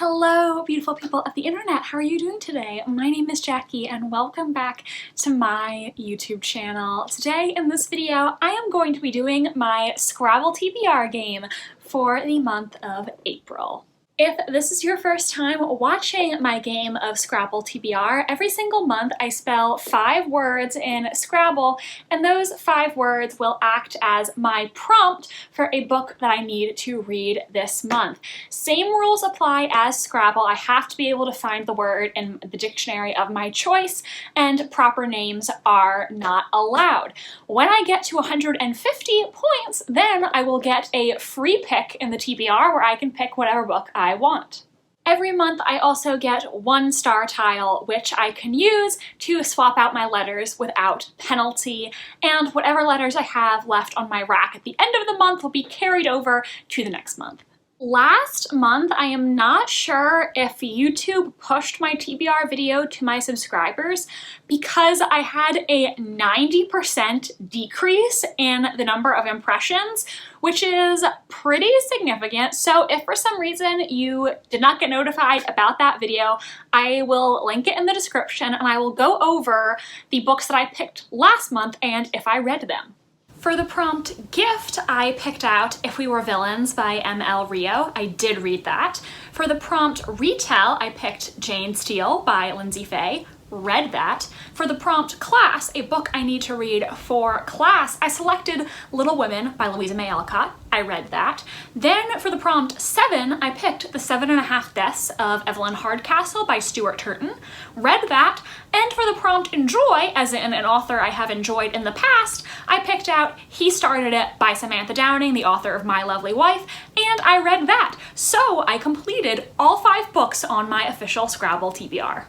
Hello, beautiful people of the internet. How are you doing today? My name is Jackie and welcome back to my YouTube channel. Today in this video, I am going to be doing my Scrabble TBR game for the month of April. If this is your first time watching my game of Scrabble TBR, every single month I spell 5 words in Scrabble, and those 5 words will act as my prompt for a book that I need to read this month. Same rules apply as Scrabble. I have to be able to find the word in the dictionary of my choice, and proper names are not allowed. When I get to 150 points, then I will get a free pick in the TBR where I can pick whatever book I want. Every month I also get 1 star tile, which I can use to swap out my letters without penalty, and whatever letters I have left on my rack at the end of the month will be carried over to the next month. Last month, I am not sure if YouTube pushed my TBR video to my subscribers because I had a 90% decrease in the number of impressions, which is pretty significant. So if for some reason you did not get notified about that video, I will link it in the description and I will go over the books that I picked last month and if I read them. For the prompt gift, I picked out If We Were Villains by M.L. Rio. I did read that. For the prompt retell, I picked Jane Steele by Lindsay Fay. Read that. For the prompt class, a book I need to read for class, I selected Little Women by Louisa May Alcott. I read that. Then for the prompt 7, I picked The 7.5 Deaths of Evelyn Hardcastle by Stuart Turton. Read that. And for the prompt enjoy, as in an author I have enjoyed in the past, I picked out He Started It by Samantha Downing, the author of My Lovely Wife, and I read that. So I completed all 5 books on my official Scrabble TBR.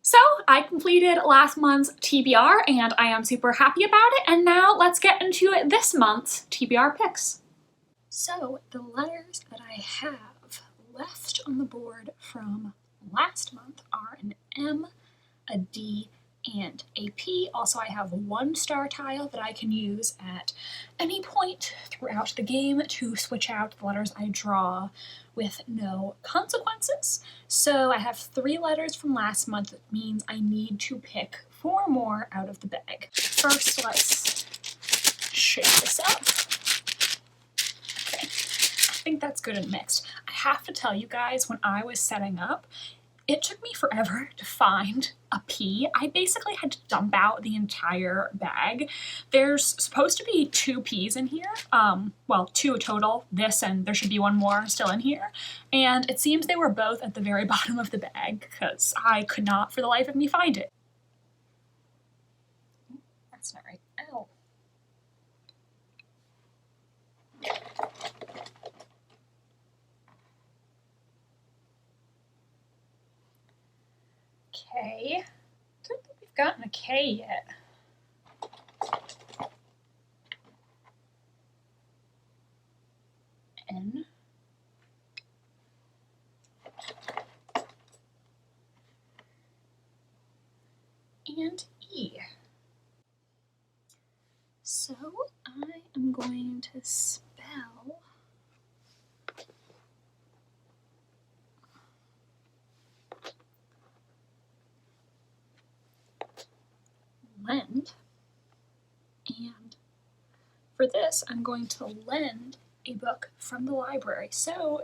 So I completed last month's TBR and I am super happy about it, and now let's get into this month's TBR picks. So the letters that I have left on the board from last month are an M, a D, and a P. Also, I have 1 star tile that I can use at any point throughout the game to switch out the letters I draw with no consequences. So I have 3 letters from last month. That means I need to pick 4 more out of the bag. First, let's shake this up. Okay, I think that's good and mixed. I have to tell you guys, when I was setting up, it took me forever to find a P. I basically had to dump out the entire bag. There's supposed to be 2 Ps in here. Well, 2 total, this and there should be 1 more still in here. And it seems they were both at the very bottom of the bag because I could not for the life of me find it. That's not right. Ow. K. I don't think we've gotten a K yet. N. And E. So I am going to spell lend, and for this I'm going to lend a book from the library. So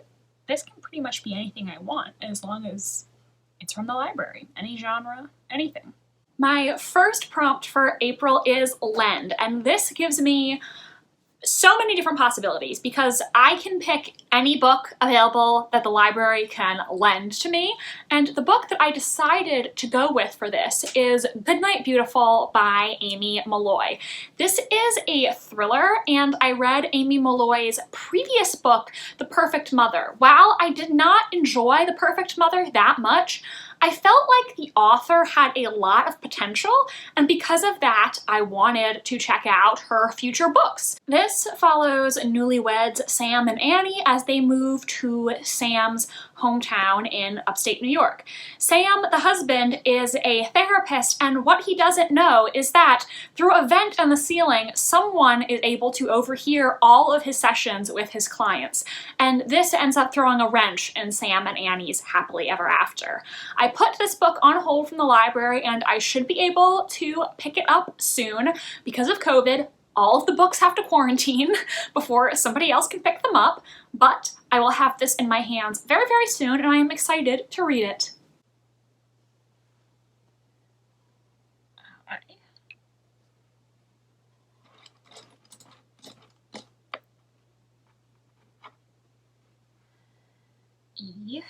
this can pretty much be anything I want as long as it's from the library, any genre, anything. My first prompt for April is lend, and this gives me so many different possibilities because I can pick any book available that the library can lend to me, and the book that I decided to go with for this is Goodnight Beautiful by Amy Molloy. This is a thriller, and I read Amy Molloy's previous book, The Perfect Mother. While I did not enjoy The Perfect Mother that much, I felt like the author had a lot of potential, and because of that, I wanted to check out her future books. This follows newlyweds Sam and Annie as they move to Sam's hometown in upstate New York. Sam, the husband, is a therapist, and what he doesn't know is that through a vent in the ceiling, someone is able to overhear all of his sessions with his clients. And this ends up throwing a wrench in Sam and Annie's happily ever after. I put this book on hold from the library, and I should be able to pick it up soon. Because of COVID, all of the books have to quarantine before somebody else can pick them up, but I will have this in my hands very, very soon, and I am excited to read it. E. V.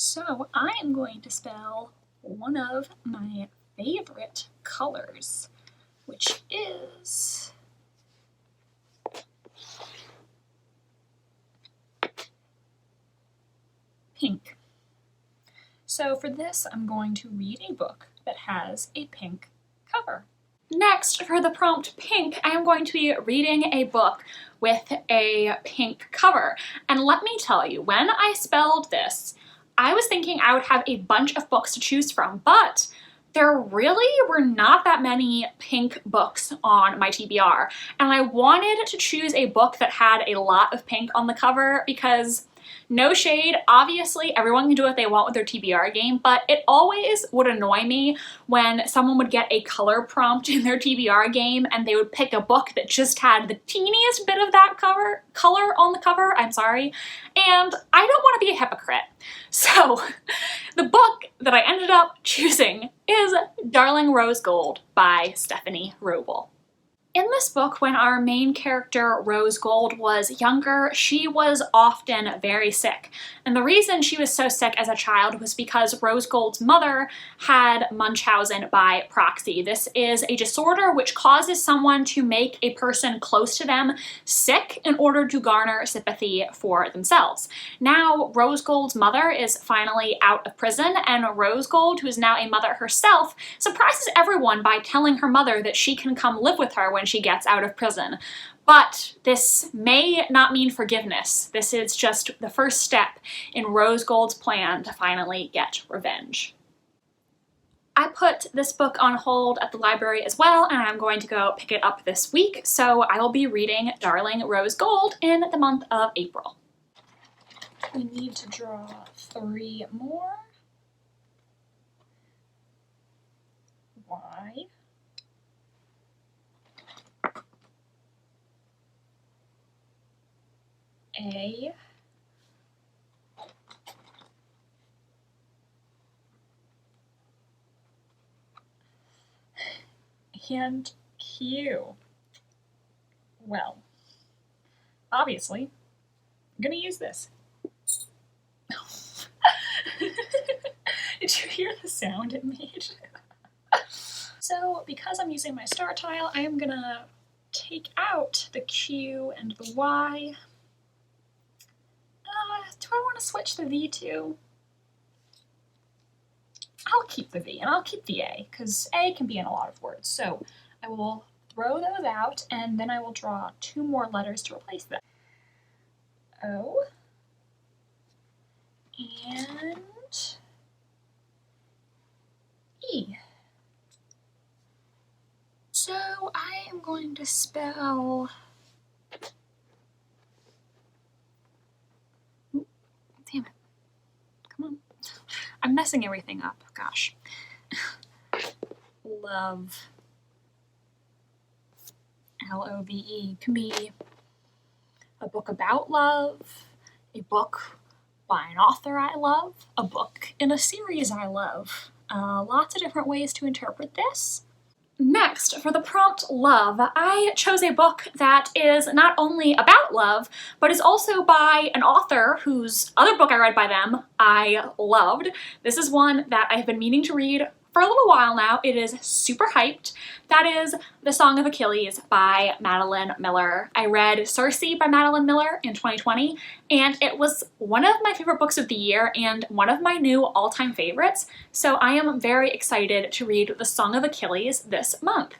So I am going to spell one of my favorite colors, which is pink. So for this, I'm going to read a book that has a pink cover. Next, for the prompt pink, I am going to be reading a book with a pink cover. And let me tell you, when I spelled this, I was thinking I would have a bunch of books to choose from, but there really were not that many pink books on my TBR. And I wanted to choose a book that had a lot of pink on the cover because, no shade, obviously everyone can do what they want with their TBR game, but it always would annoy me when someone would get a color prompt in their TBR game and they would pick a book that just had the teeniest bit of that color on the cover, I'm sorry, and I don't want to be a hypocrite. So the book that I ended up choosing is Darling Rose Gold by Stephanie Roble. In this book, when our main character, Rose Gold, was younger, she was often very sick. And the reason she was so sick as a child was because Rose Gold's mother had Munchausen by proxy. This is a disorder which causes someone to make a person close to them sick in order to garner sympathy for themselves. Now, Rose Gold's mother is finally out of prison, and Rose Gold, who is now a mother herself, surprises everyone by telling her mother that she can come live with her when she gets out of prison. But this may not mean forgiveness. This is just the first step in Rose Gold's plan to finally get revenge. I put this book on hold at the library as well, and I'm going to go pick it up this week, so I will be reading Darling Rose Gold in the month of April. We need to draw 3 more. Y. A. And Q. Well, obviously, I'm gonna use this. Did you hear the sound it made? So, because I'm using my star tile, I am gonna take out the Q and the Y. Do I want to switch the V too? I'll keep the V and I'll keep the A, because A can be in a lot of words. So I will throw those out, and then I will draw 2 more letters to replace them. O and E. So I am going to spell... Damn it. Come on. I'm messing everything up. Gosh. Love. L-O-V-E. Can be a book about love, a book by an author I love, a book in a series I love. Lots of different ways to interpret this. Next, for the prompt love, I chose a book that is not only about love, but is also by an author whose other book I read by them I loved. This is one that I've been meaning to read for a little while now. It is super hyped. That is The Song of Achilles by Madeline Miller. I read Circe by Madeline Miller in 2020, and it was one of my favorite books of the year and one of my new all-time favorites, so I am very excited to read The Song of Achilles this month.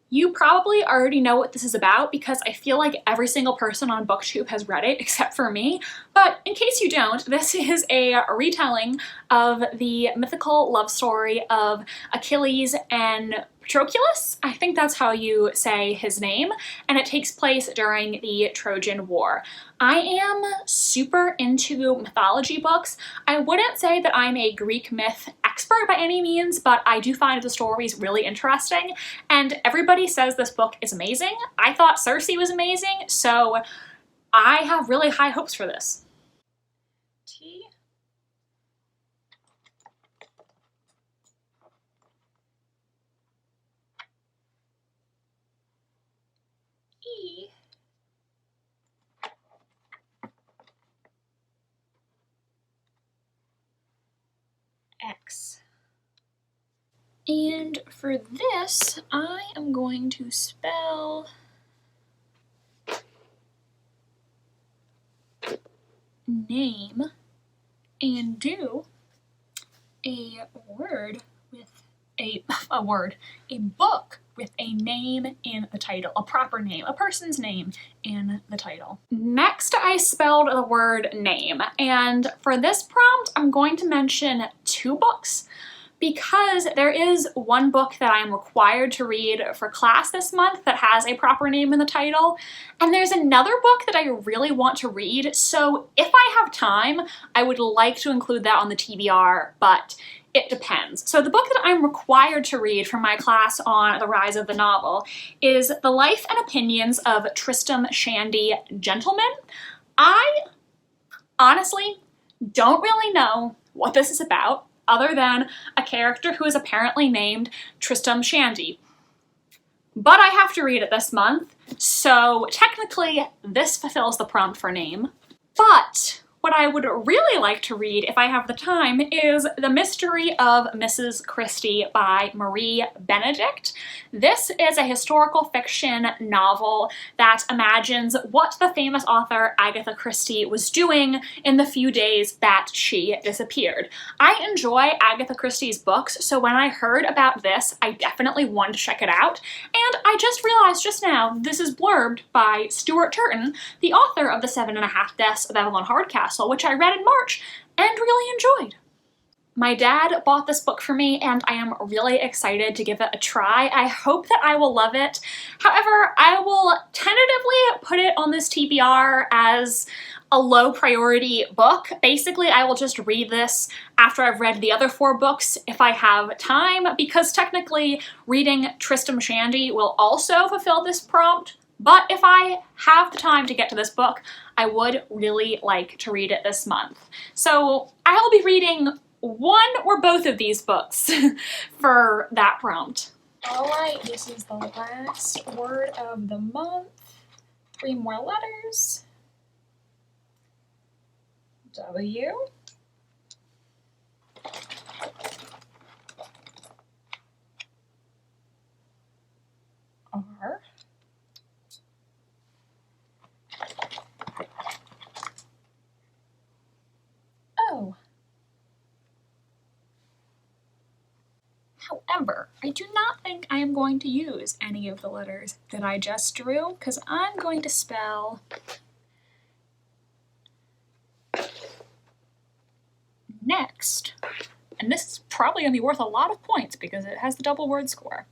You probably already know what this is about because I feel like every single person on BookTube has read it except for me, but in case you don't, this is a retelling of the mythical love story of Achilles and Patroclus. I think that's how you say his name, and it takes place during the Trojan War. I am super into mythology books. I wouldn't say that I'm a Greek myth expert by any means, but I do find the stories really interesting, and everybody says this book is amazing. I thought Circe was amazing, so I have really high hopes for this. T. E. X. And for this, I am going to spell name and do a word with a book with a name in the title, a proper name, a person's name in the title. Next, I spelled the word name, and for this prompt, I'm going to mention 2 books because there is one book that I am required to read for class this month that has a proper name in the title, and there's another book that I really want to read, so if I have time, I would like to include that on the TBR, but it depends. So the book that I'm required to read for my class on the rise of the novel is The Life and Opinions of Tristram Shandy, Gentleman. I honestly don't really know what this is about other than a character who is apparently named Tristram Shandy. But I have to read it this month, so technically this fulfills the prompt for name. But what I would really like to read, if I have the time, is The Mystery of Mrs. Christie by Marie Benedict. This is a historical fiction novel that imagines what the famous author Agatha Christie was doing in the few days that she disappeared. I enjoy Agatha Christie's books, so when I heard about this, I definitely wanted to check it out, and I just realized just now this is blurbed by Stuart Turton, the author of The 7.5 Deaths of Evelyn Hardcastle, which I read in March and really enjoyed. My dad bought this book for me and I am really excited to give it a try. I hope that I will love it. However, I will tentatively put it on this TBR as a low priority book. Basically, I will just read this after I've read the other 4 books if I have time, because technically reading Tristram Shandy will also fulfill this prompt. But if I have the time to get to this book, I would really like to read it this month. So I will be reading one or both of these books for that prompt. All right, this is the last word of the month. 3 more letters. W. R. O. However, I do not think I am going to use any of the letters that I just drew because I'm going to spell next, and this is probably going to be worth a lot of points because it has the double word score.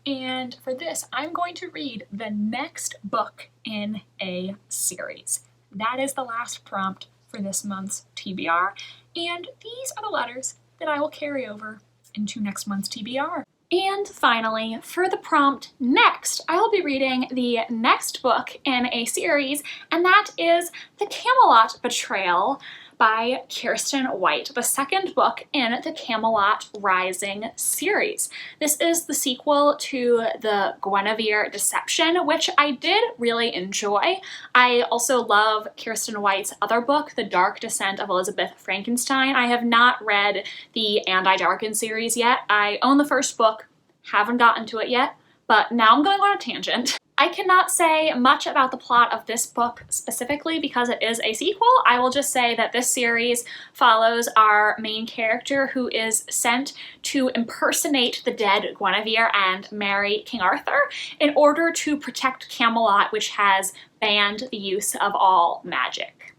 And for this, I'm going to read the next book in a series. That is the last prompt for this month's TBR, and these are the letters that I will carry over into next month's TBR. And finally, for the prompt next, I will be reading the next book in a series, and that is The Camelot Betrayal by Kirsten White, the second book in the Camelot Rising series. This is the sequel to the Guinevere Deception, which I did really enjoy. I also love Kirsten White's other book, The Dark Descent of Elizabeth Frankenstein. I have not read the And I Darken series yet. I own the first book, haven't gotten to it yet, but now I'm going on a tangent. I cannot say much about the plot of this book specifically because it is a sequel. I will just say that this series follows our main character who is sent to impersonate the dead Guinevere and marry King Arthur in order to protect Camelot, which has banned the use of all magic.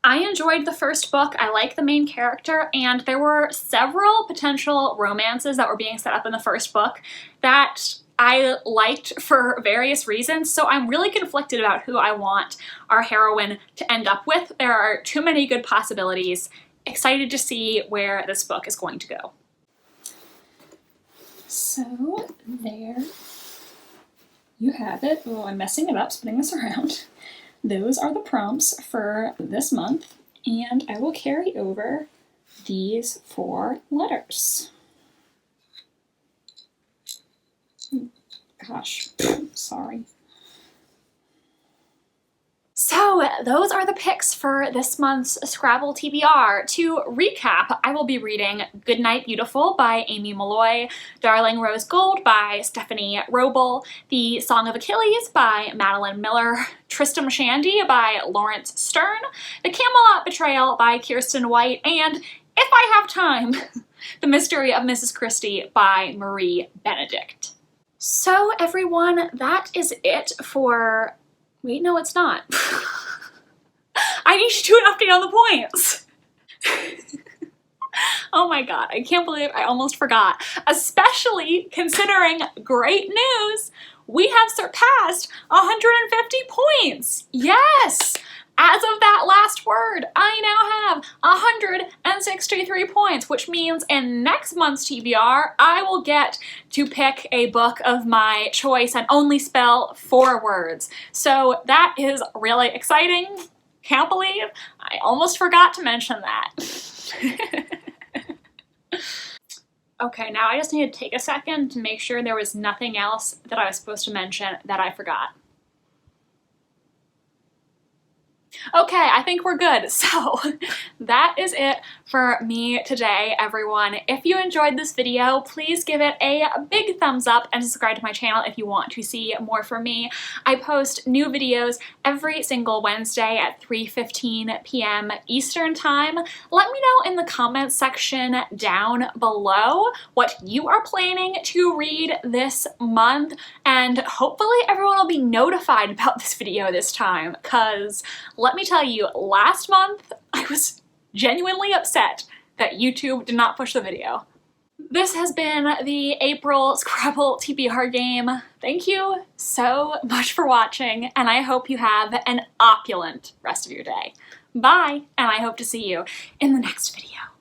I enjoyed the first book. I like the main character, and there were several potential romances that were being set up in the first book that I liked for various reasons, so I'm really conflicted about who I want our heroine to end up with. There are too many good possibilities. Excited to see where this book is going to go. So there you have it. Oh, I'm messing it up, spinning this around. Those are the prompts for this month, and I will carry over these 4 letters. Gosh, sorry. So those are the picks for this month's Scrabble TBR. To recap, I will be reading Goodnight Beautiful by Amy Malloy, Darling Rose Gold by Stephanie Roble, The Song of Achilles by Madeline Miller, Tristram Shandy by Lawrence Stern, The Camelot Betrayal by Kirsten White, and, if I have time, The Mystery of Mrs. Christie by Marie Benedict. So everyone, that is it for... Wait, no, it's not. I need to do an update on the points. Oh my god, I can't believe I almost forgot. Especially considering, great news, we have surpassed 150 points. Yes! As of that last word, I now have 163 points, which means in next month's TBR, I will get to pick a book of my choice and only spell 4 words. So that is really exciting. Can't believe I almost forgot to mention that. Okay, now I just need to take a second to make sure there was nothing else that I was supposed to mention that I forgot. Okay, I think we're good. So that is it for me today, everyone. If you enjoyed this video, please give it a big thumbs up and subscribe to my channel if you want to see more from me. I post new videos every single Wednesday at 3:15 p.m. Eastern Time. Let me know in the comments section down below what you are planning to read this month, and hopefully everyone will be notified about this video this time, because let me tell you, last month I was genuinely upset that YouTube did not push the video. This has been the April Scrabble TBR game. Thank you so much for watching, and I hope you have an opulent rest of your day. Bye, and I hope to see you in the next video.